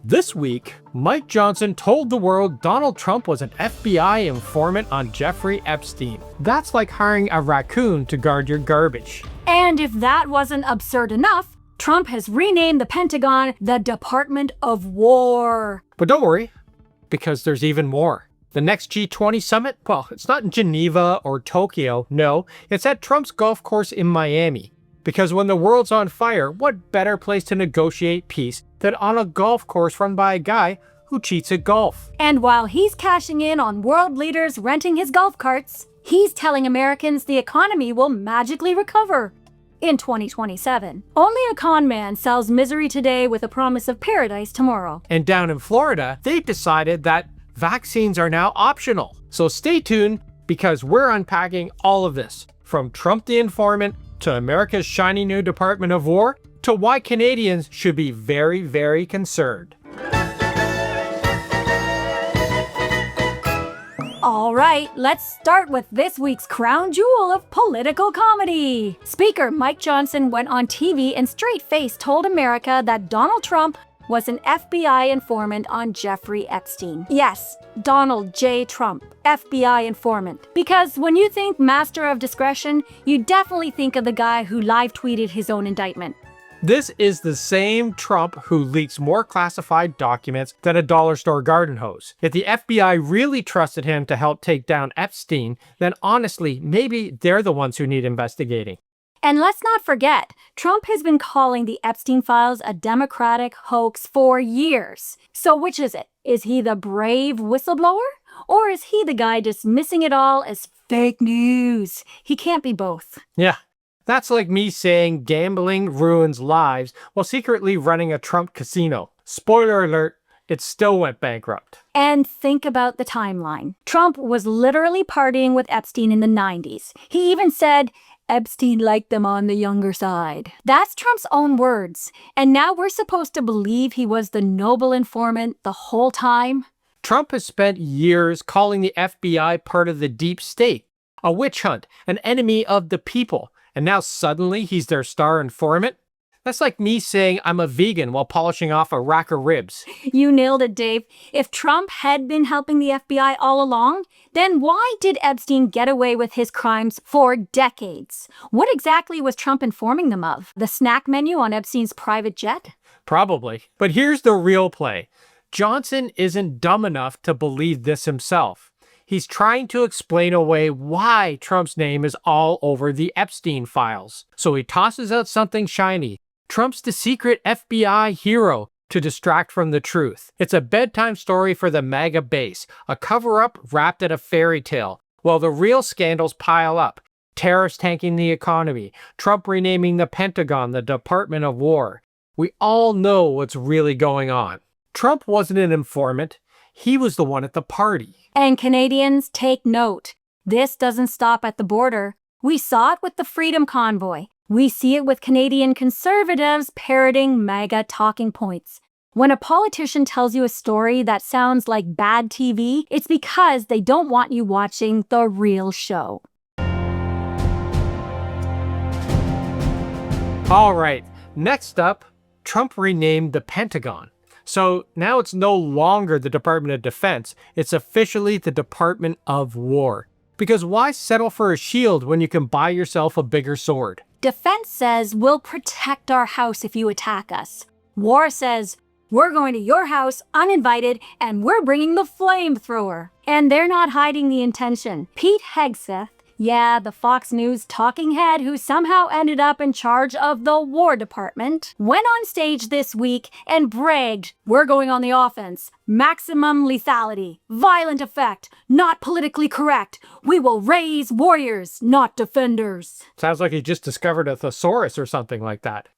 This week, Mike Johnson told the world Donald Trump was an FBI informant on Jeffrey Epstein. That's like hiring a raccoon to guard your garbage. And if that wasn't absurd enough, Trump has renamed the Pentagon the Department of War. But don't worry, because there's even more. The next G20 summit? Well, it's not in Geneva or Tokyo, no, it's at Trump's golf course in Miami. Because when the world's on fire, what better place to negotiate peace than on a golf course run by a guy who cheats at golf? And while he's cashing in on world leaders renting his golf carts, he's telling Americans the economy will magically recover in 2027. Only a con man sells misery today with a promise of paradise tomorrow. And down in Florida, they've decided that vaccines are now optional. So stay tuned, because we're unpacking all of this, from Trump the informant to America's shiny new Department of War, to why Canadians should be very, very concerned. All right, let's start with this week's crown jewel of political comedy. Speaker Mike Johnson went on TV and straight-faced told America that Donald Trump was an FBI informant on Jeffrey Epstein. Yes, Donald J. Trump, FBI informant. Because when you think master of discretion, you definitely think of the guy who live-tweeted his own indictment. This is the same Trump who leaks more classified documents than a dollar store garden hose. If the FBI really trusted him to help take down Epstein, then honestly, maybe they're the ones who need investigating. And let's not forget, Trump has been calling the Epstein files a Democratic hoax for years. So which is it? Is he the brave whistleblower? Or is he the guy dismissing it all as fake news? He can't be both. Yeah, that's like me saying gambling ruins lives while secretly running a Trump casino. Spoiler alert, it still went bankrupt. And think about the timeline. Trump was literally partying with Epstein in the 90s. He even said, Epstein liked them on the younger side. That's Trump's own words. And now we're supposed to believe he was the noble informant the whole time? Trump has spent years calling the FBI part of the deep state, a witch hunt, an enemy of the people, and now suddenly he's their star informant? That's like me saying I'm a vegan while polishing off a rack of ribs. You nailed it, Dave. If Trump had been helping the FBI all along, then why did Epstein get away with his crimes for decades? What exactly was Trump informing them of? The snack menu on Epstein's private jet? Probably. But here's the real play. Johnson isn't dumb enough to believe this himself. He's trying to explain away why Trump's name is all over the Epstein files. So he tosses out something shiny. Trump's the secret FBI hero, to distract from the truth. It's a bedtime story for the MAGA base, a cover-up wrapped in a fairy tale, while the real scandals pile up. Tariffs tanking the economy, Trump renaming the Pentagon the Department of War. We all know what's really going on. Trump wasn't an informant. He was the one at the party. And Canadians, take note. This doesn't stop at the border. We saw it with the Freedom Convoy. We see it with Canadian conservatives parroting MAGA talking points. When a politician tells you a story that sounds like bad TV, it's because they don't want you watching the real show. All right, next up, Trump renamed the Pentagon. So now it's no longer the Department of Defense, it's officially the Department of War. Because why settle for a shield when you can buy yourself a bigger sword? Defense says, we'll protect our house if you attack us. War says, we're going to your house uninvited and we're bringing the flamethrower. And they're not hiding the intention. Pete Hegseth, yeah, the Fox News talking head who somehow ended up in charge of the War Department, went on stage this week and bragged, we're going on the offense. Maximum lethality, violent effect, not politically correct. We will raise warriors, not defenders. Sounds like he just discovered a thesaurus or something like that.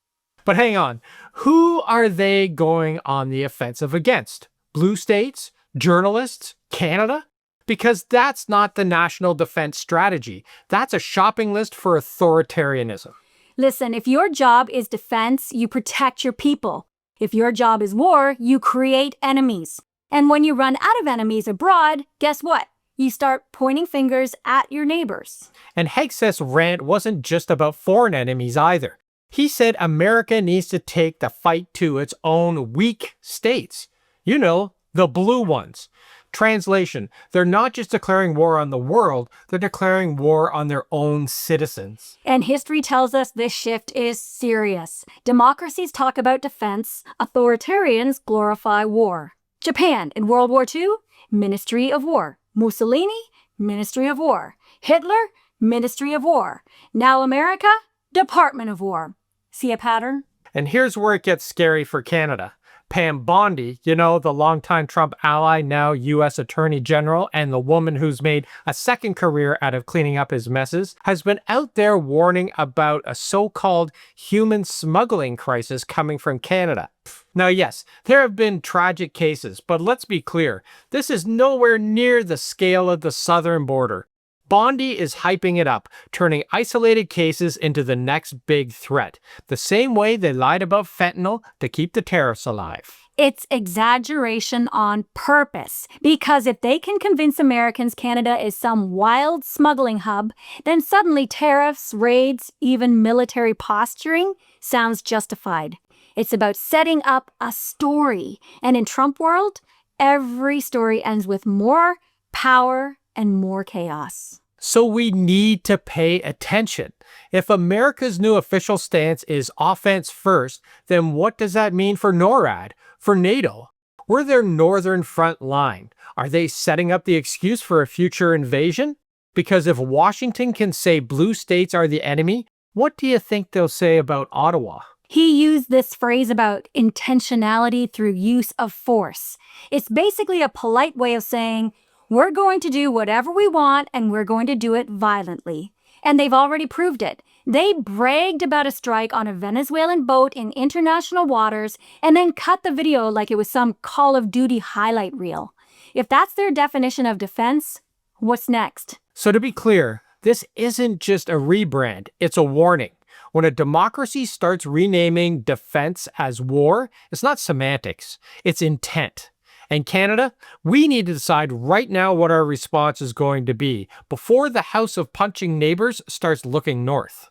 But hang on, who are they going on the offensive against? Blue states? Journalists? Canada? Because that's not the national defense strategy. That's a shopping list for authoritarianism. Listen, if your job is defense, you protect your people. If your job is war, you create enemies. And when you run out of enemies abroad, guess what? You start pointing fingers at your neighbors. And Hegseth's rant wasn't just about foreign enemies either. He said America needs to take the fight to its own weak states. You know, the blue ones. Translation, they're not just declaring war on the world, they're declaring war on their own citizens. And history tells us this shift is serious. Democracies talk about defense, authoritarians glorify war. Japan in World War II, Ministry of War. Mussolini, Ministry of War. Hitler, Ministry of War. Now America, Department of War. See a pattern? And here's where it gets scary for Canada. Pam Bondi, you know, the longtime Trump ally, now U.S. Attorney General, and the woman who's made a second career out of cleaning up his messes, has been out there warning about a so-called human smuggling crisis coming from Canada. Now, yes, there have been tragic cases, but let's be clear, this is nowhere near the scale of the southern border. Bondi is hyping it up, turning isolated cases into the next big threat, the same way they lied about fentanyl to keep the tariffs alive. It's exaggeration on purpose, because if they can convince Americans Canada is some wild smuggling hub, then suddenly tariffs, raids, even military posturing sounds justified. It's about setting up a story, and in Trump world, every story ends with more power and more chaos. So we need to pay attention. If America's new official stance is offense first, then what does that mean for NORAD, for NATO? We're their northern front line. Are they setting up the excuse for a future invasion? Because if Washington can say blue states are the enemy, what do you think they'll say about Ottawa? He used this phrase about intentionality through use of force. It's basically a polite way of saying, we're going to do whatever we want, and we're going to do it violently. And they've already proved it. They bragged about a strike on a Venezuelan boat in international waters and then cut the video like it was some Call of Duty highlight reel. If that's their definition of defense, what's next? So to be clear, this isn't just a rebrand, it's a warning. When a democracy starts renaming defense as war, it's not semantics, it's intent. And Canada, we need to decide right now what our response is going to be before the house of punching neighbors starts looking north.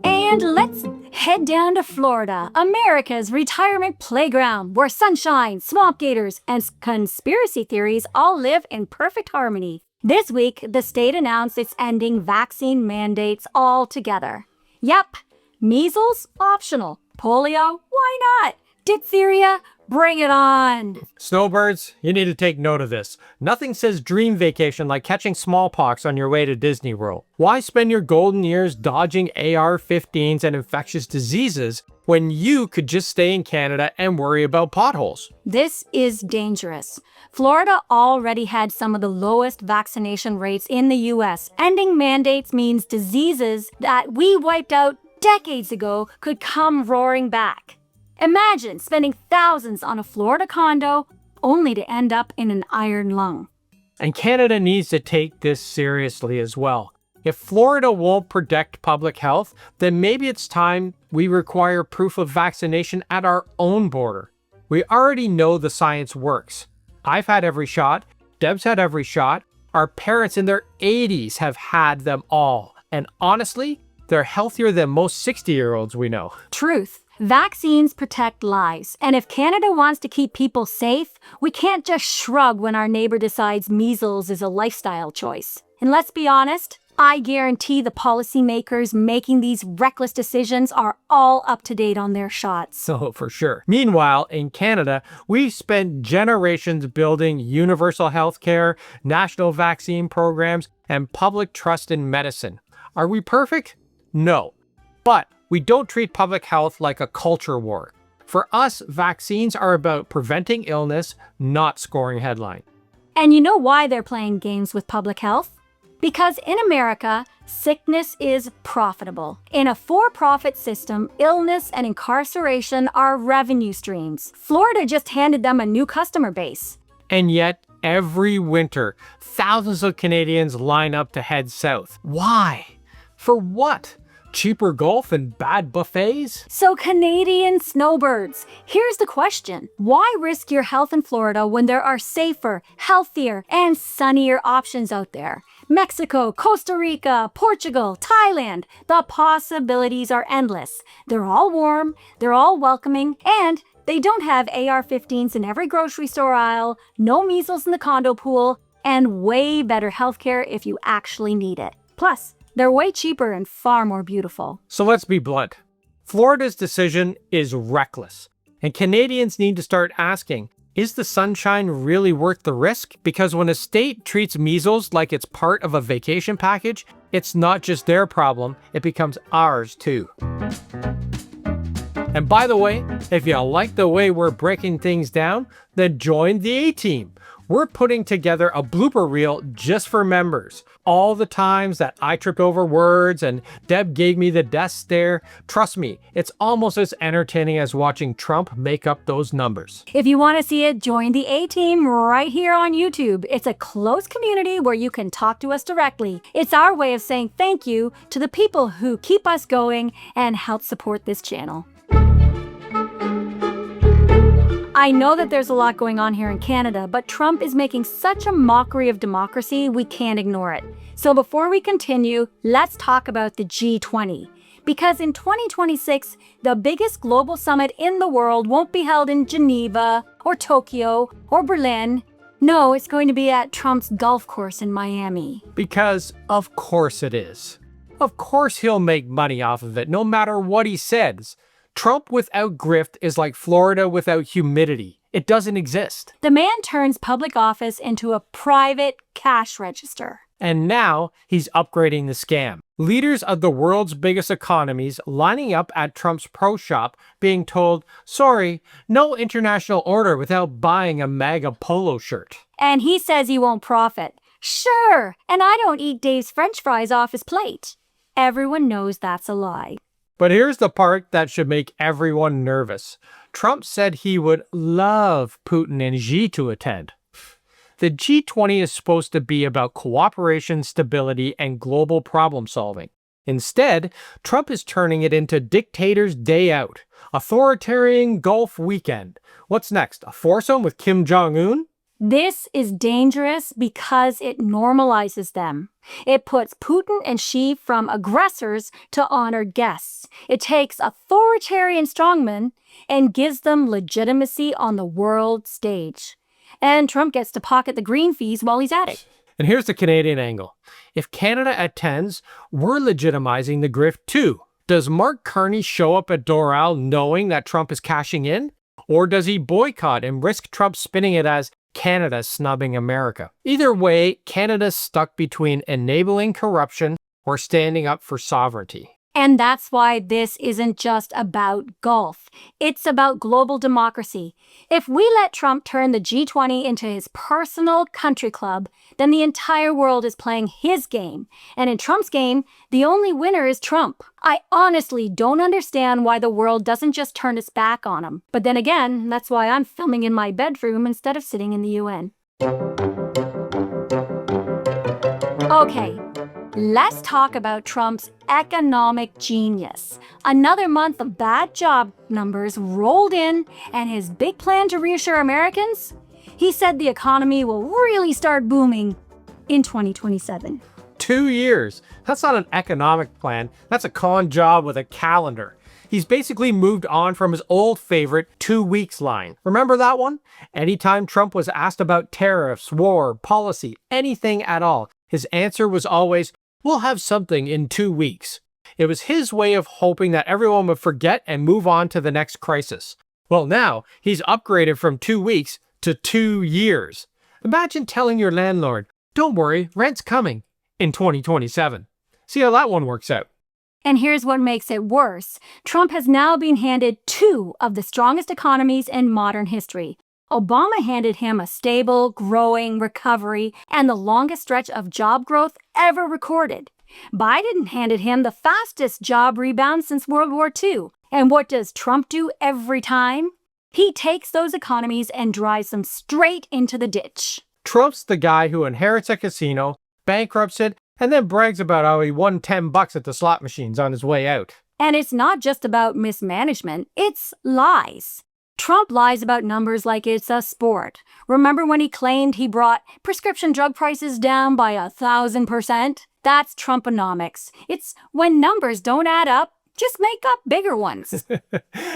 And let's head down to Florida, America's retirement playground, where sunshine, swamp gators, and conspiracy theories all live in perfect harmony. This week, the state announced it's ending vaccine mandates altogether. Yep, measles, optional. Polio? Why not? Diphtheria? Bring it on! Snowbirds, you need to take note of this. Nothing says dream vacation like catching smallpox on your way to Disney World. Why spend your golden years dodging AR-15s and infectious diseases when you could just stay in Canada and worry about potholes? This is dangerous. Florida already had some of the lowest vaccination rates in the U.S. Ending mandates means diseases that we wiped out decades ago could come roaring back. Imagine spending thousands on a Florida condo only to end up in an iron lung. And Canada needs to take this seriously as well. If Florida won't protect public health, then maybe it's time we require proof of vaccination at our own border. We already know the science works. I've had every shot. Deb's had every shot. Our parents in their 80s have had them all. And honestly, they're healthier than most 60-year-olds we know. Truth. Vaccines protect lives. And if Canada wants to keep people safe, we can't just shrug when our neighbor decides measles is a lifestyle choice. And let's be honest, I guarantee the policymakers making these reckless decisions are all up to date on their shots. So for sure. Meanwhile, in Canada, we've spent generations building universal health care, national vaccine programs, and public trust in medicine. Are we perfect? No. But we don't treat public health like a culture war. For us, vaccines are about preventing illness, not scoring headlines. And you know why they're playing games with public health? Because in America, sickness is profitable. In a for-profit system, illness and incarceration are revenue streams. Florida just handed them a new customer base. And yet, every winter, thousands of Canadians line up to head south. Why? For what? cheaper golf and bad buffets? So Canadian snowbirds, here's the question. Why risk your health in Florida when there are safer, healthier, and sunnier options out there? Mexico, Costa Rica, Portugal, Thailand. The possibilities are endless. They're all warm, they're all welcoming, and they don't have AR-15s in every grocery store aisle, no measles in the condo pool, and way better healthcare if you actually need it. Plus, they're way cheaper and far more beautiful. So let's be blunt. Florida's decision is reckless, and Canadians need to start asking, is the sunshine really worth the risk? Because when a state treats measles like it's part of a vacation package, it's not just their problem, it becomes ours too. And by the way, if you like the way we're breaking things down, then join the A-Team. We're putting together a blooper reel just for members. All the times that I tripped over words and Deb gave me the death stare, trust me, it's almost as entertaining as watching Trump make up those numbers. If you want to see it, join the A-Team right here on YouTube. It's a close community where you can talk to us directly. It's our way of saying thank you to the people who keep us going and help support this channel. I know that there's a lot going on here in Canada, but Trump is making such a mockery of democracy, we can't ignore it. So before we continue, let's talk about the G20. Because in 2026, the biggest global summit in the world won't be held in Geneva or Tokyo or Berlin. No, it's going to be at Trump's golf course in Miami. Because of course it is. Of course he'll make money off of it, no matter what he says. Trump without grift is like Florida without humidity. It doesn't exist. The man turns public office into a private cash register. And now he's upgrading the scam. Leaders of the world's biggest economies lining up at Trump's pro shop being told, sorry, no international order without buying a MAGA polo shirt. And he says he won't profit. Sure, and I don't eat Dave's French fries off his plate. Everyone knows that's a lie. But here's the part that should make everyone nervous. Trump said he would love Putin and Xi to attend. The G20 is supposed to be about cooperation, stability, and global problem solving. Instead, Trump is turning it into dictator's day out, authoritarian Gulf weekend. What's next, a foursome with Kim Jong-un? This is dangerous because it normalizes them. It puts Putin and Xi from aggressors to honored guests. It takes authoritarian strongmen and gives them legitimacy on the world stage. And Trump gets to pocket the green fees while he's at it. And here's the Canadian angle. If Canada attends, we're legitimizing the grift too. Does Mark Carney show up at Doral knowing that Trump is cashing in? Or does he boycott and risk Trump spinning it as Canada snubbing America? Either way, Canada's stuck between enabling corruption or standing up for sovereignty. And that's why this isn't just about golf. It's about global democracy. If we let Trump turn the G20 into his personal country club, then the entire world is playing his game. And in Trump's game, the only winner is Trump. I honestly don't understand why the world doesn't just turn its back on him. But then again, that's why I'm filming in my bedroom instead of sitting in the UN. Okay. Let's talk about Trump's economic genius. Another month of bad job numbers rolled in, and his big plan to reassure Americans? He said the economy will really start booming in 2027. 2 years. That's not an economic plan. That's a con job with a calendar. He's basically moved on from his old favorite 2 weeks line. Remember that one? Anytime Trump was asked about tariffs, war, policy, anything at all, his answer was always, we'll have something in 2 weeks. It was his way of hoping that everyone would forget and move on to the next crisis. Well, now he's upgraded from 2 weeks to 2 years. Imagine telling your landlord, don't worry, rent's coming in 2027. See how that one works out. And here's what makes it worse. Trump has now been handed two of the strongest economies in modern history. Obama handed him a stable, growing recovery and the longest stretch of job growth ever recorded. Biden handed him the fastest job rebound since World War II. And what does Trump do every time? He takes those economies and drives them straight into the ditch. Trump's the guy who inherits a casino, bankrupts it, and then brags about how he won $10 at the slot machines on his way out. And it's not just about mismanagement, it's lies. Trump lies about numbers like it's a sport. Remember when he claimed he brought prescription drug prices down by 1,000%? That's Trumponomics. It's when numbers don't add up, just make up bigger ones.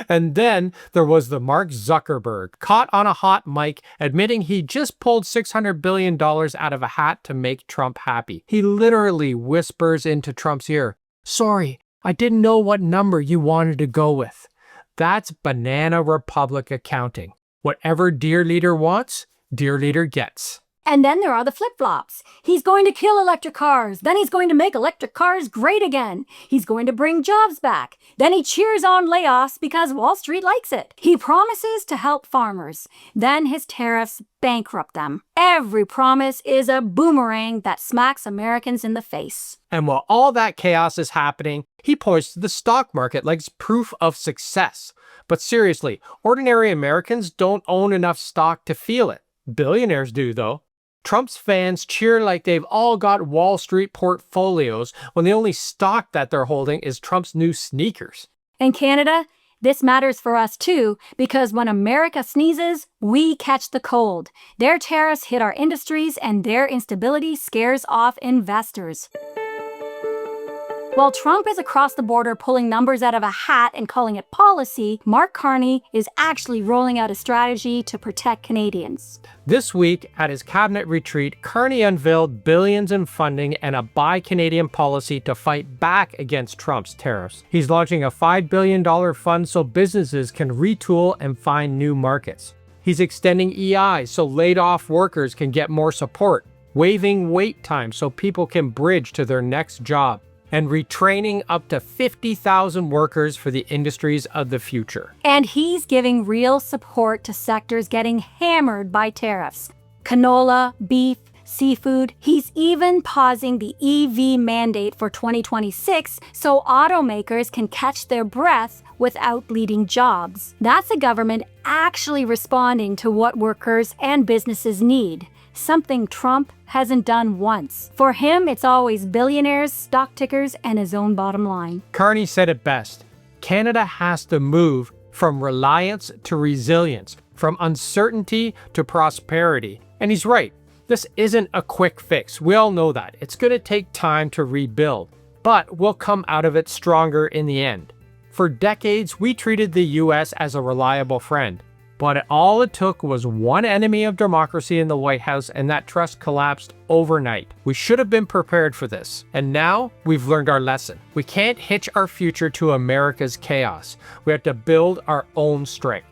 And then there was the Mark Zuckerberg, caught on a hot mic admitting he just pulled $600 billion out of a hat to make Trump happy. He literally whispers into Trump's ear, "Sorry, I didn't know what number you wanted to go with." That's banana republic accounting. Whatever dear leader wants, dear leader gets. And then there are the flip-flops. He's going to kill electric cars. Then he's going to make electric cars great again. He's going to bring jobs back. Then he cheers on layoffs because Wall Street likes it. He promises to help farmers. Then his tariffs bankrupt them. Every promise is a boomerang that smacks Americans in the face. And while all that chaos is happening, he points to the stock market like it's proof of success. But seriously, ordinary Americans don't own enough stock to feel it. Billionaires do, though. Trump's fans cheer like they've all got Wall Street portfolios when the only stock that they're holding is Trump's new sneakers. In Canada, this matters for us too, because when America sneezes, we catch the cold. Their tariffs hit our industries and their instability scares off investors. While Trump is across the border pulling numbers out of a hat and calling it policy, Mark Carney is actually rolling out a strategy to protect Canadians. This week, at his cabinet retreat, Carney unveiled billions in funding and a Buy Canadian policy to fight back against Trump's tariffs. He's launching a $5 billion fund so businesses can retool and find new markets. He's extending EI so laid-off workers can get more support, waiving wait time so people can bridge to their next job, and retraining up to 50,000 workers for the industries of the future. And he's giving real support to sectors getting hammered by tariffs. Canola, beef, seafood. He's even pausing the EV mandate for 2026 so automakers can catch their breath without bleeding jobs. That's a government actually responding to what workers and businesses need. Something Trump hasn't done once. For him, it's always billionaires, stock tickers, and his own bottom line. Carney said it best. Canada has to move from reliance to resilience, from uncertainty to prosperity. And he's right. This isn't a quick fix. We all know that. It's going to take time to rebuild, but we'll come out of it stronger in the end. For decades, we treated the US as a reliable friend. But all it took was one enemy of democracy in the White House, and that trust collapsed overnight. We should have been prepared for this. And now we've learned our lesson. We can't hitch our future to America's chaos. We have to build our own strength.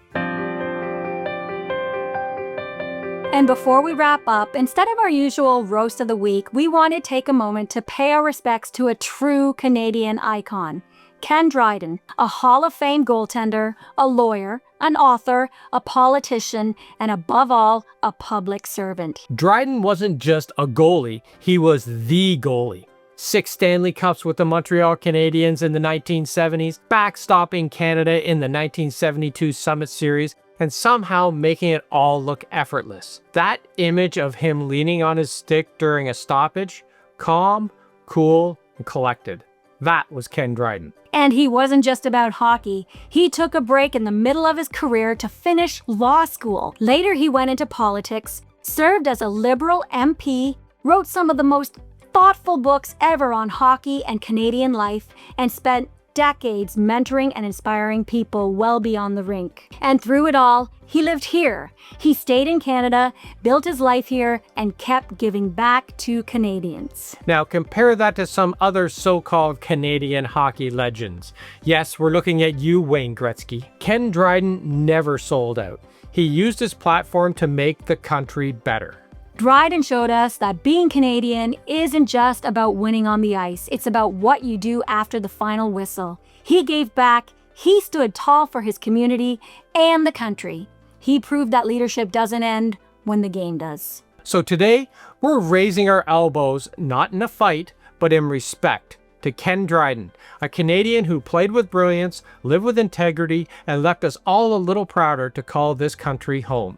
And before we wrap up, instead of our usual roast of the week, we want to take a moment to pay our respects to a true Canadian icon. Ken Dryden, a Hall of Fame goaltender, a lawyer, an author, a politician, and above all, a public servant. Dryden wasn't just a goalie, he was the goalie. 6 Stanley Cups with the Montreal Canadiens in the 1970s, backstopping Canada in the 1972 Summit Series, and somehow making it all look effortless. That image of him leaning on his stick during a stoppage, calm, cool, and collected. That was Ken Dryden. And he wasn't just about hockey. He took a break in the middle of his career to finish law school. Later, he went into politics, served as a Liberal MP, wrote some of the most thoughtful books ever on hockey and Canadian life, and spent decades mentoring and inspiring people well beyond the rink. And through it all, he lived here. He stayed in Canada, built his life here, and kept giving back to Canadians. Now compare that to some other so-called Canadian hockey legends. Yes, we're looking at you, Wayne Gretzky. Ken Dryden never sold out. He used his platform to make the country better. Dryden showed us that being Canadian isn't just about winning on the ice. It's about what you do after the final whistle. He gave back, he stood tall for his community and the country. He proved that leadership doesn't end when the game does. So today, we're raising our elbows, not in a fight, but in respect, to Ken Dryden, a Canadian who played with brilliance, lived with integrity, and left us all a little prouder to call this country home.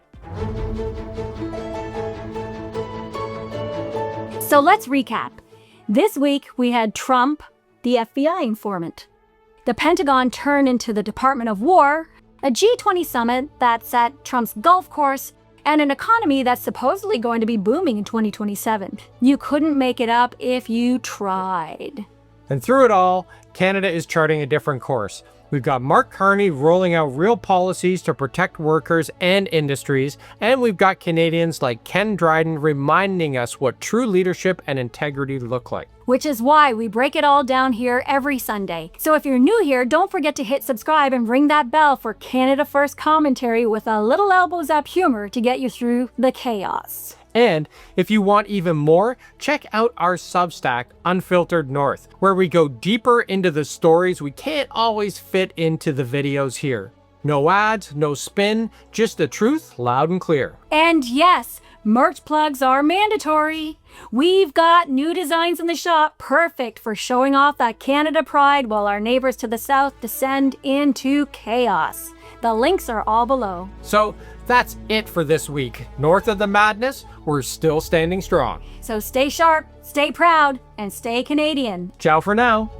So let's recap. This week, we had Trump, the FBI informant. The Pentagon turned into the Department of War, a G20 summit that's at Trump's golf course, and an economy that's supposedly going to be booming in 2027. You couldn't make it up if you tried. And through it all, Canada is charting a different course. We've got Mark Carney rolling out real policies to protect workers and industries, and we've got Canadians like Ken Dryden reminding us what true leadership and integrity look like. Which is why we break it all down here every Sunday. So if you're new here, don't forget to hit subscribe and ring that bell for Canada First commentary with a little elbows up humor to get you through the chaos. And if you want even more, check out our Substack, Unfiltered North, where we go deeper into the stories we can't always fit into the videos here. No ads, no spin, just the truth loud and clear. And yes, merch plugs are mandatory. We've got new designs in the shop, perfect for showing off that Canada pride while our neighbors to the south descend into chaos. The links are all below. So that's it for this week. North of the madness, we're still standing strong. So stay sharp, stay proud, and stay Canadian. Ciao for now.